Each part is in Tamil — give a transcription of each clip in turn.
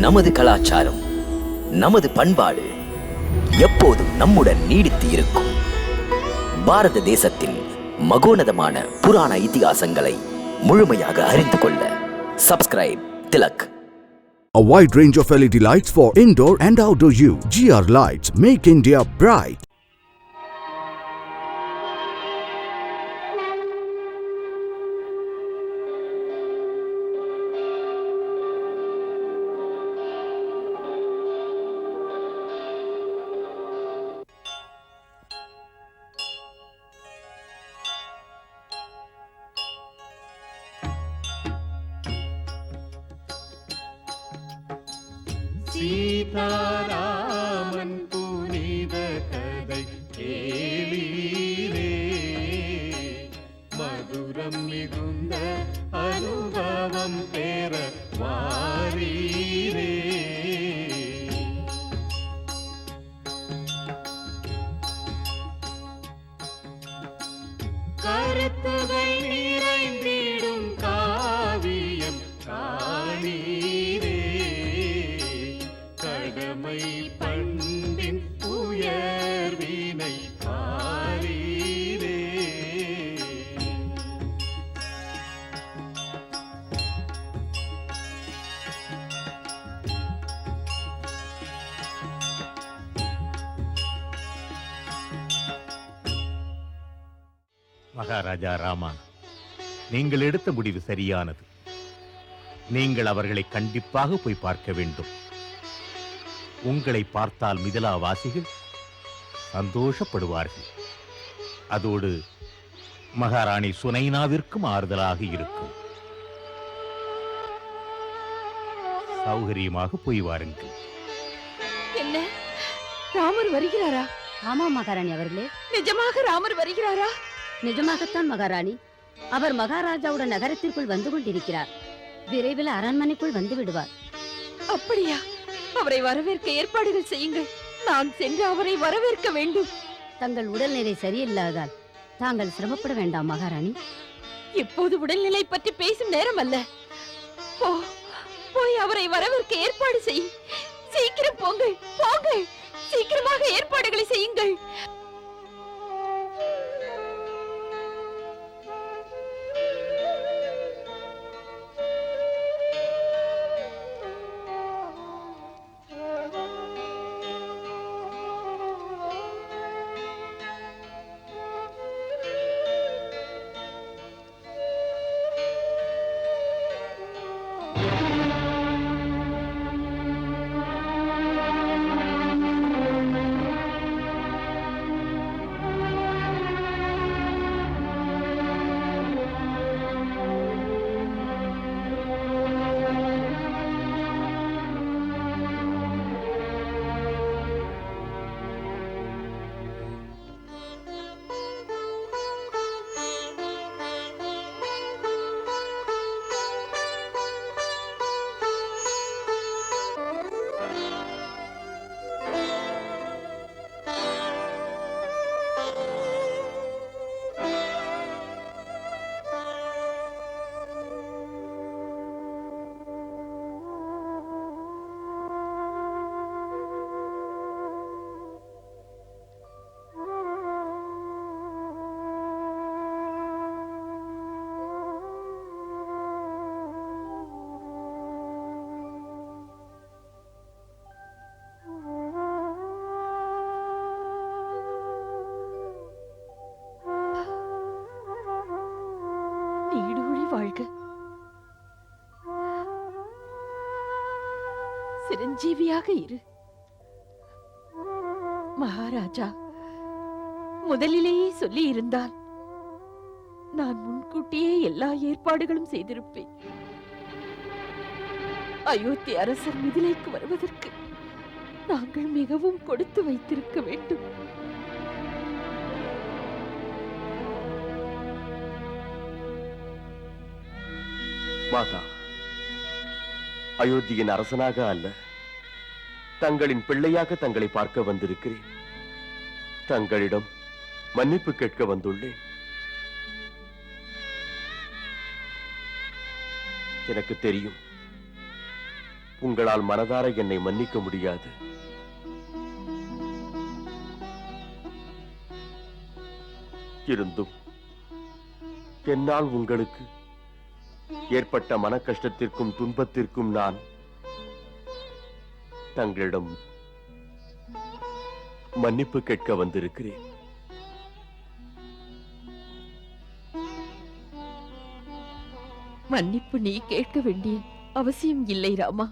நமது கலாச்சாரம், நமது பண்பாடு எப்போதும் நம்முடன் நீடித்து இருக்கும். பாரத தேசத்தின் மகோனதமான புராண இதிகாசங்களை முழுமையாக அறிந்து கொள்ள subscribe Tilak. A wide range of LED lights for indoor and outdoor use. GR Lights make India bright. Sitharaman புனித கதை கேளீரே, மதுரம் மிகுந்த அனுபவம் பெற வாரீரே. கருத்துகள் நிறைந்திடும் காவியம் காணீரே, கடமை பண்பின் உயர்வினை பாரீரே. மகாராஜா ராமா, நீங்கள் எடுத்த முடிவு சரியானது. நீங்கள் அவர்களை கண்டிப்பாக போய் பார்க்க வேண்டும். உங்களை பார்த்தால் மிதிலாவாசிகள் சந்தோஷப்படுவார்கள். அதோடு மகாராணி சுனைனாவிற்கும் ஆறுதலாக இருக்கும். சௌகரியமாக போய் வாருங்கள். என்ன, ராமர் வருகிறாரா? ஆமா மகாராணி அவர்களே. நிஜமாக ராமர் வருகிறாரா? நிஜமாகத்தான் மகாராணி. அவர் மகாராஜாவுடன் நகரத்திற்குள் வந்து கொண்டிருக்கிறார். விரைவில் அரண்மனைக்குள் வந்து விடுவார். அப்படியா? அவரை வரவேற்க ஏற்பாடுகள் செய்யுங்கள். நான் சென்று அவரை வரவேற்க வேண்டும். தங்கள் உடல்நிலை சரியில்லாதால் தாங்கள் சிரமப்பட வேண்டாம் மகாராணி. இப்போது உடல்நிலை பற்றி பேசும் நேரம் அல்ல. போய் அவரை வரவேற்க ஏற்பாடு செய். சீக்கிரம் போங்கள், போங்கள். சீக்கிரமாக ஏற்பாடுகளை செய்யுங்கள். வாழ்க, சிரஞ்சீவியாக இரு. மகாராஜா முதலிலேயே சொல்லி இருந்தால் நான் முன்கூட்டியே எல்லா ஏற்பாடுகளும் செய்திருப்பேன். அயோத்தி அரசர் மிதிலைக்கு வருவதற்கு நாங்கள் மிகவும் கொடுத்து வைத்திருக்க வேண்டும். மாதா, அயோத்தியின் அரசனாக அல்ல, தங்களின் பிள்ளையாக தங்களை பார்க்க வந்திருக்கிறேன். தங்களிடம் மன்னிப்பு கேட்க வந்துள்ளேன். எனக்கு தெரியும், உங்களால் மனதார என்னை மன்னிக்க முடியாது. இருந்தும் என்னால் உங்களுக்கு ஏற்பட்ட மன கஷ்டத்திற்கும் துன்பத்திற்கும் நான் தங்களிடம் மன்னிப்பு கேட்க வந்திருக்கிறேன். மன்னிப்பு நீ கேட்க வேண்டிய அவசியம் இல்லை ராமா.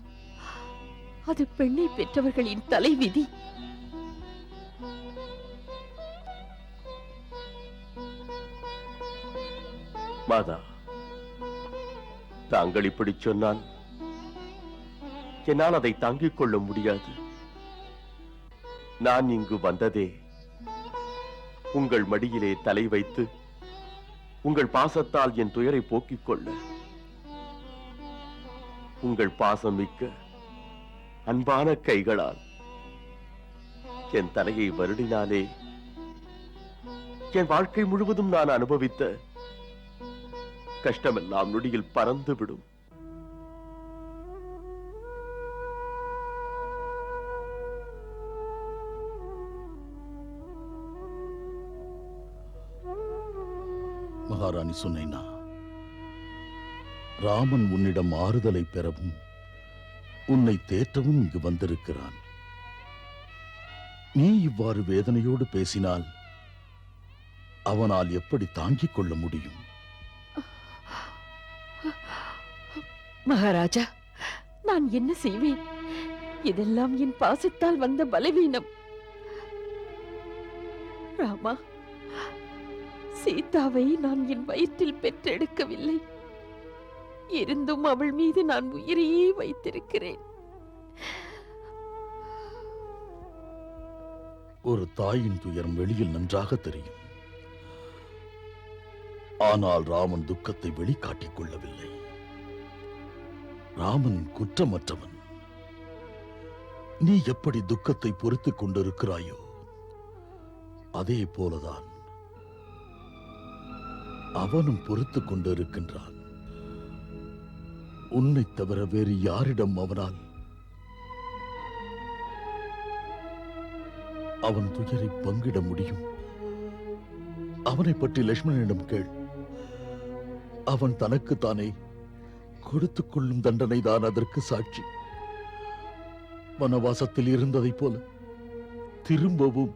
அது பெண்ணை பெற்றவர்களின் தலைவிதி. மாதா, தாங்கள் இப்படி சொன்னால் என்னால் அதை தாங்கிக் கொள்ள முடியாது. நான் இங்கு வந்ததே உங்கள் மடியிலே தலை வைத்து உங்கள் பாசத்தால் என் துயரை போக்கிக் கொள்ள. உங்கள் பாசம் மிக்க அன்பான கைகளால் என் தலையை வருடினாலே என் வாழ்க்கை முழுவதும் நான் அனுபவித்த கஷ்டமெல்லாம் நொடியில் பறந்துவிடும். மகாராணி சுனைனா, ராமன் உன்னிடம் ஆறுதலை பெறவும் உன்னை தேற்றவும் இங்கு வந்திருக்கிறான். நீ இவ்வாறு வேதனையோடு பேசினால் அவனால் எப்படி தாங்கிக் கொள்ள முடியும்? மகாராஜா, நான் என்ன செய்வேன்? இதெல்லாம் என் பாசத்தால் வந்த பலவீனம். ராமா, சீதாவை நான் என் வயிற்றில் பெற்றெடுக்கவில்லை. இருந்தும் அவள் மீது நான் உயிரையே வைத்திருக்கிறேன். ஒரு தாயின் துயரம் வெளியில் நன்றாக தெரியும். ஆனால் ராமன் துக்கத்தை வெளிக்காட்டிக் கொள்ளவில்லை. ராமன் குற்றமற்றவன். நீ எப்படி துக்கத்தை பொறுத்துக் கொண்டிருக்கிறாயோ அதே போலதான் அவனும் பொறுத்துக் கொண்டிருக்கின்றான். உன்னை தவிர வேறு யாரிடம் அவனால் அவன் துயரை பங்கிட முடியும்? அவனை பற்றி லட்சுமணனிடம் கேள். அவன் தனக்குத்தானே கொடுத்துக் கொள்ளும் தண்டனை தான் அதற்கு சாட்சி. வனவாசத்தில் இருந்ததைப் போல திரும்பவும்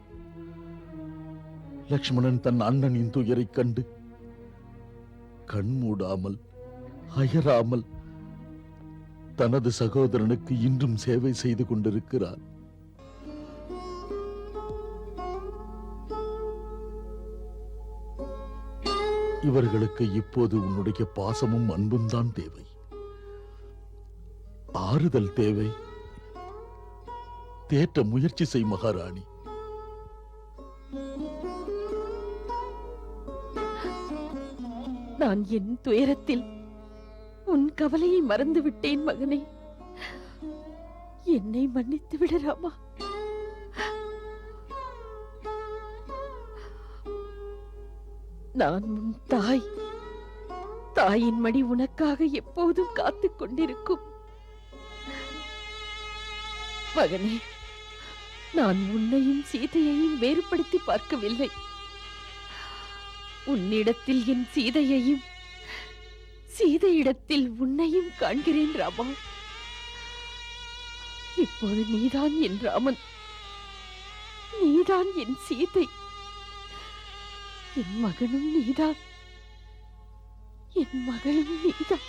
லட்சுமணன் தன் அண்ணனின் துயரை கண்டு கண்மூடாமல் அயராமல் தனது சகோதரனுக்கு இன்றும் சேவை செய்து கொண்டிருக்கிறார். இவர்களுக்கு இப்போது உன்னுடைய பாசமும் அன்பும் தான் தேவை. ஆறுதல் தேவை. தேற்ற முயற்சி செய் மகாராணி. நான் என் துயரத்தில் உன் கவலையை மறந்து விட்டேன் மகனே. என்னை மன்னித்து விடு ராமா. நான் உன் தாய். தாயின் மடி உனக்காக எப்போதும் காத்துக் கொண்டிருக்கும். மகனே, நான் உன்னையும் சீதையையும் வேறுபடுத்தி பார்க்கவில்லை. உன்னிடத்தில் என் சீதையையும் சீதையிடத்தில் உன்னையும் காண்கிறேன் ராமா. இப்போது நீதான் என் ராமன், நீதான் என் சீதை, என் மகனும் நீதான், என் மகளும் நீதான்.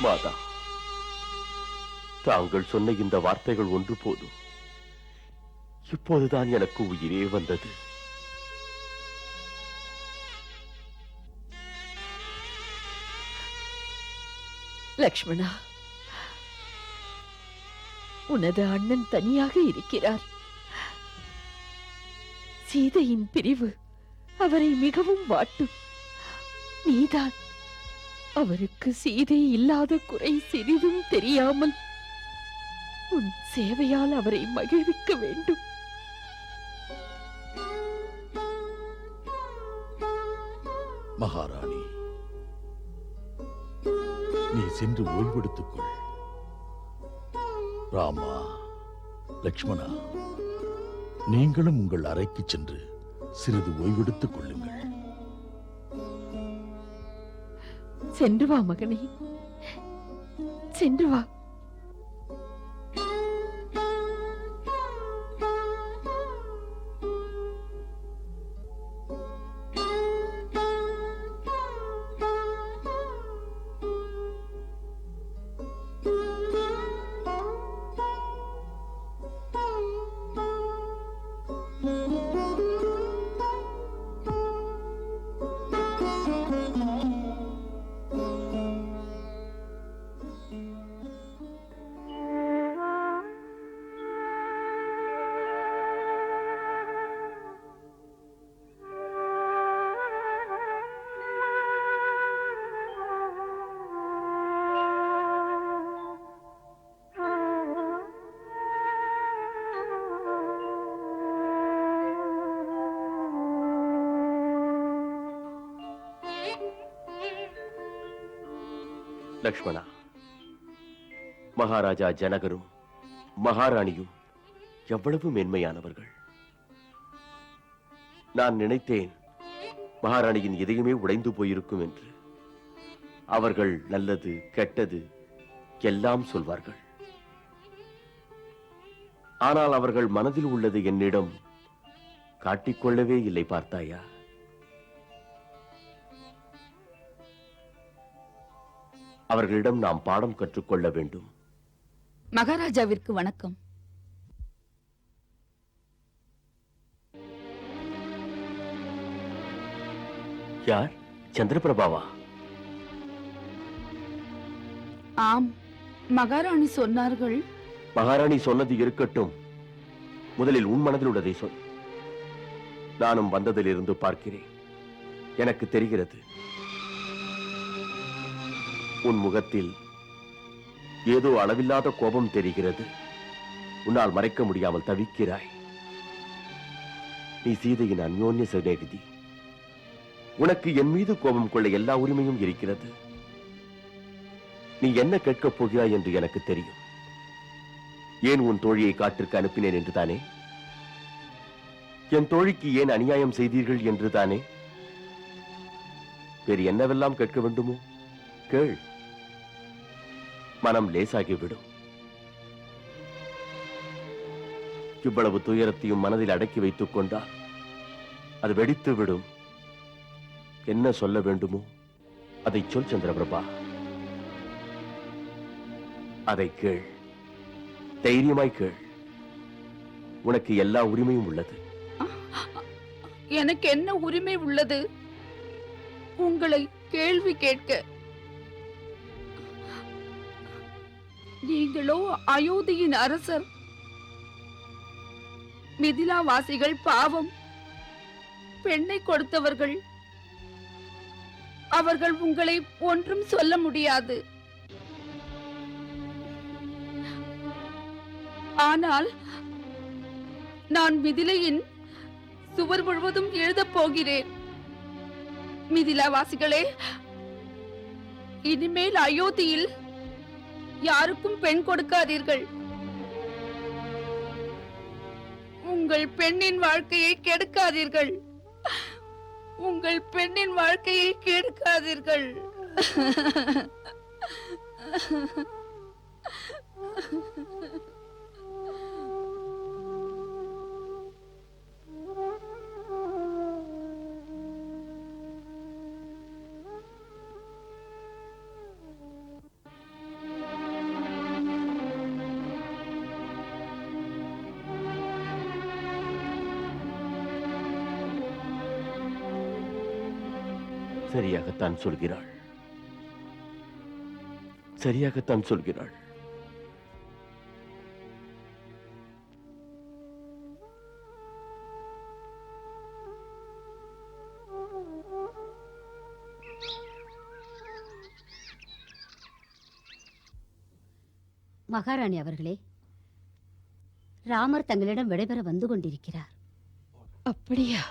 மாதா, தாங்கள் சொன்ன இந்த வார்த்தைகள் ஒன்று போதும். இப்போதுதான் எனக்கு உயிரே வந்தது. லக்ஷ்மணா, உனது அண்ணன் தனியாக இருக்கிறார். சீதையின் பிரிவு அவரை மிகவும் வாட்டும். நீதான் அவருக்கு சீதை இல்லாத குறை சிறிதும் தெரியாமல் உன் சேவையால் அவரை மகிழ்விக்க வேண்டும். மகாராணி, நீ சென்று ஓய்வெடுத்துக் கொள். ராமா, லக்ஷ்மணா, நீங்களும் உங்கள் அறைக்கு சென்று சிறிது ஓய்வெடுத்துக் கொள்ளுங்கள். சென்று வா மகனே, சென்று வா. லக்ஷ்மணா, மகாராஜா ஜனகரும் மகாராணியும் எவ்வளவு மென்மையானவர்கள். நான் நினைத்தேன் மகாராணியின் இதயமே உடைந்து போயிருக்கும் என்று. அவர்கள் நல்லது கெட்டது எல்லாம் சொல்வார்கள். ஆனால் அவர்கள் மனதில் உள்ளது என்னிடம் காட்டிக்கொள்ளவே இல்லை. பார்த்தாயா? அவர்களிடம் நாம் பாடம் கற்றுக்கொள்ள வேண்டும். மகாராஜாவிற்கு வணக்கம். யார்? சந்திரபிரபாவா? ஆம், மகாராணி சொன்னார்கள். மகாராணி சொன்னது இருக்கட்டும். முதலில் உன் மனதில் உள்ளதை சொல். நானும் வந்ததிலிருந்து பார்க்கிறேன். எனக்கு தெரிகிறது, உன் முகத்தில் ஏதோ அளவில்லாத கோபம் தெரிகிறது. உன்னால் மறைக்க முடியாமல் தவிக்கிறாய். நீ சீதையின் அந்யோன்ய சிநேகிதி. உனக்கு என் மீது கோபம் கொள்ள எல்லா உரிமையும் இருக்கிறது. நீ என்ன கேட்கப் போகிறாய் என்று எனக்கு தெரியும். ஏன் உன் தோழியை காட்டிற்கு அனுப்பினேன் என்று தானே? என் தோழிக்கு ஏன் அநியாயம் செய்தீர்கள் என்று தானே? வேறு என்னவெல்லாம் கேட்க வேண்டுமோ? கேள். மனம் லேசாகிவிடும். இவ்வளவு துயரத்தையும் மனதில் அடக்கி வைத்துக் கொண்டால் அது வெடித்து விடும். என்ன சொல்ல வேண்டுமோ அதை சொல் சந்திரபிரபா. அதை கேள். தைரியமாய் கேள். உனக்கு எல்லா உரிமையும் உள்ளது. எனக்கு என்ன உரிமை உள்ளது உங்களை கேள்வி கேட்க? நீங்களோ அயோத்தியின் அரசர். மிதிலாவாசிகள் பாவம், பெண்ணை கொடுத்தவர்கள். அவர்கள் உங்களை ஒன்றும் சொல்ல முடியாது. ஆனால் நான் மிதிலையின் சுவர் முழுவதும் எழுதப் போகிறேன். மிதிலாவாசிகளே, இனிமேல் அயோத்தியில் யாருக்கும் பெண் கொடுக்காதீர்கள். உங்கள் பெண்ணின் வாழ்க்கையை கெடுக்காதீர்கள். உங்கள் பெண்ணின் வாழ்க்கையை கெடுக்காதீர்கள். சரியாகத்தான் சொல்கிறாள். சரியாகத்தான் சொல்கிறாள். மகாராணி அவர்களே, ராமர் தங்களிடம் விடைபெற வந்து கொண்டிருக்கிறார். அப்படியா?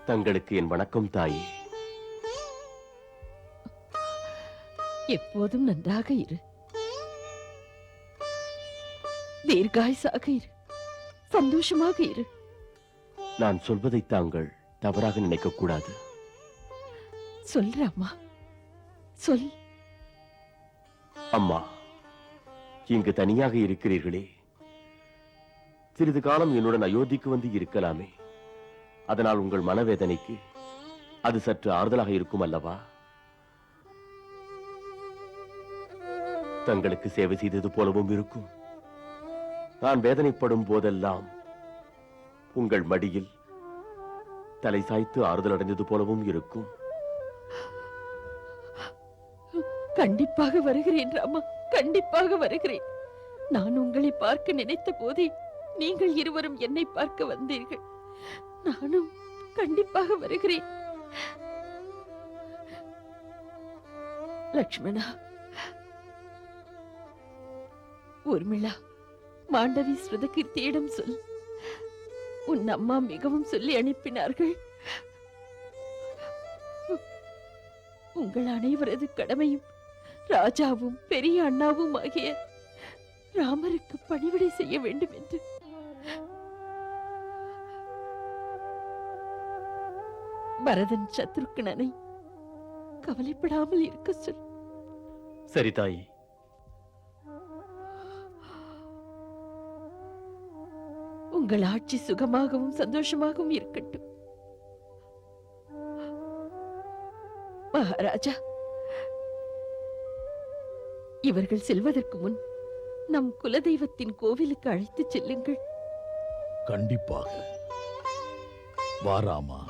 தங்களுக்கு என் வணக்கம் தாயே. எப்போதும் நன்றாக இரு, தீர்காயுசாக இரு, சந்தோஷமாக இரு. நான் சொல்வதை தாங்கள் தவறாக நினைக்க கூடாது. சொல் ராமா, சொல். அம்மா, இங்கு தனியாக இருக்கிறீர்களே, சிறிது காலம் என்னுடன் அயோத்திக்கு வந்து இருக்கலாமே. அதனால் உங்கள் மனவேதனைக்கு அது சற்று ஆறுதலாக இருக்கும் அல்லவா? தங்களுக்கு சேவை செய்தது போலவும் இருக்கும். நான் வேதனைப்படும் போதெல்லாம் உங்கள் மடியில் தலை சாய்த்து ஆறுதல் அடைந்தது போலவும் இருக்கும். கண்டிப்பாக வருகிறேன் ராமா, கண்டிப்பாக வருகிறேன். நான் உங்களை பார்க்க நினைத்த போதே நீங்கள் இருவரும் என்னை பார்க்க வந்தீர்கள். நானும் கண்டிப்பாக வருகிறேன். லக்ஷ்மணா, ஊர்மிளா, மாண்டவி ஸ்ருதகீர்த்தியிடம் சொல். உன் அம்மா மிகவும் சொல்லி அனுப்பினார்கள். உங்கள் அனைவரது கடமையும் ராஜாவும் பெரிய அண்ணாவும் ஆகிய ராமருக்கு பணிவிடை செய்ய வேண்டும் என்று. பரதன் சத்ருக்கனனை கவலைப்படாமல் இருக்க சொல். சரி தாயே. உங்கள் ஆட்சி சுகமாகவும் சந்தோஷமாகவும் இருக்கட்டும். மகாராஜா, இவர்கள் செல்வதற்கு முன் நம் குலதெய்வத்தின் கோவிலுக்கு அழைத்துச் செல்லுங்கள். கண்டிப்பாக. வாராமா.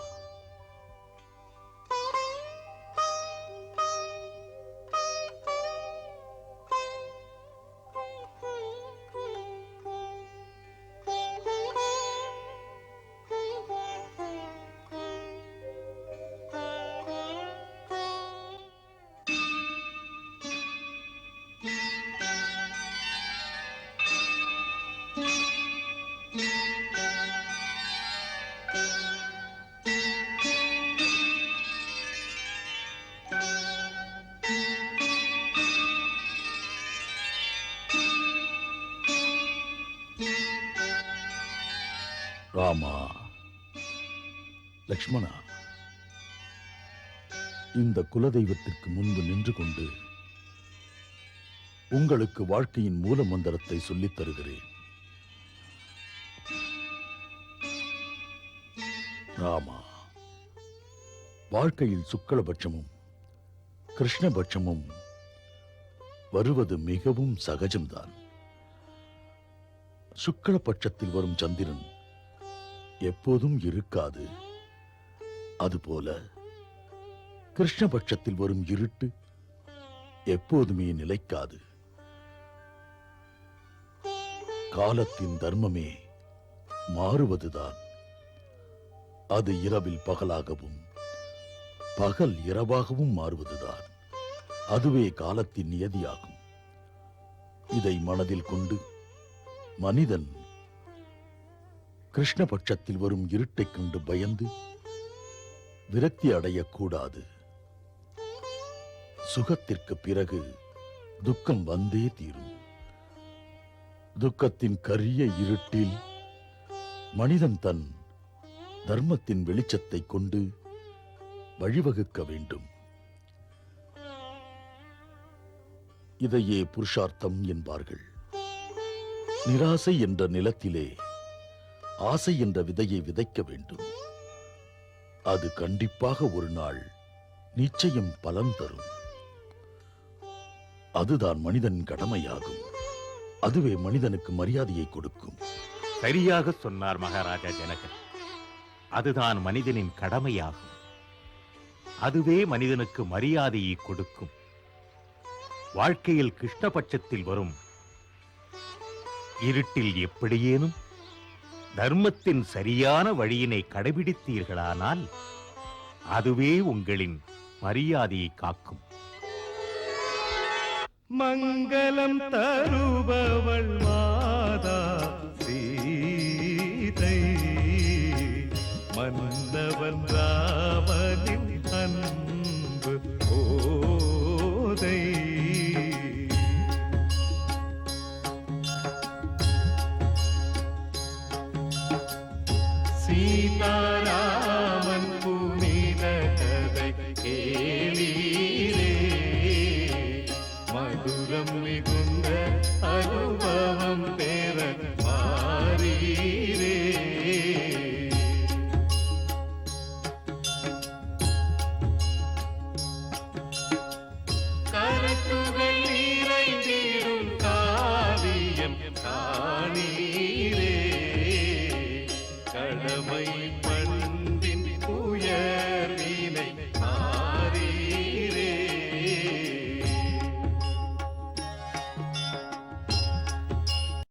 ராமா, லக்ஷ்மணா, இந்த குலதெய்வத்திற்கு முன்பு நின்று கொண்டு உங்களுக்கு வாழ்க்கையின் மூல மந்திரத்தை சொல்லித் தருகிறேன். ராமா, வாழ்க்கையில் சுக்லபட்சமும் கிருஷ்ணபட்சமும் வருவது மிகவும் சகஜம்தான். சுக்லபட்சத்தில் வரும் சந்திரன் எப்போதும் இருக்காது. அதுபோல கிருஷ்ணபட்சத்தில் வரும் இருட்டு எப்போதுமே நிலைக்காது. காலத்தின் தர்மமே மாறுவதுதான். அது இரவில் பகலாகவும் பகல் இரவாகவும் மாறுவதுதான். அதுவே காலத்தின் நியதியாகும். இதை மனதில் கொண்டு மனிதன் கிருஷ்ணபட்சத்தில் வரும் இருட்டைக் கண்டு பயந்து விரக்தி அடையக்கூடாது. சுகத்திற்கு பிறகு துக்கம் வந்தே தீரும். துக்கத்தின் கரிய இருட்டில் மனிதன் தன் தர்மத்தின் வெளிச்சத்தை கொண்டு வழிவகுக்க வேண்டும். இதையே புருஷார்த்தம் என்பார்கள். நிராசை என்ற நிலத்திலே ஆசை என்ற விதையை விதைக்க வேண்டும். அது கண்டிப்பாக ஒரு நாள் நிச்சயம் பலன் தரும். அதுதான் மனிதன் கடமையாகும். அதுவே மனிதனுக்கு மரியாதையை கொடுக்கும். சரியாக சொன்னார் மகாராஜா ஜனகர். அதுதான் மனிதனின் கடமையாகும். அதுவே மனிதனுக்கு மரியாதையை கொடுக்கும். வாழ்க்கையில் கிருஷ்ணபட்சத்தில் வரும் இருட்டில் எப்படியேனும் தர்மத்தின் சரியான வழியினை கடைபிடித்தீர்களானால் அதுவே உங்களின் மரியாதையை காக்கும். மங்களம் தருபவள் மாதா சீதை, மன்னவன் ராமனின் அன்பு போதை. சீதாராமன் புனித கதை கேளீரே, மதுரம் மிகுந்த அனுபவம் பெற மாறீரே.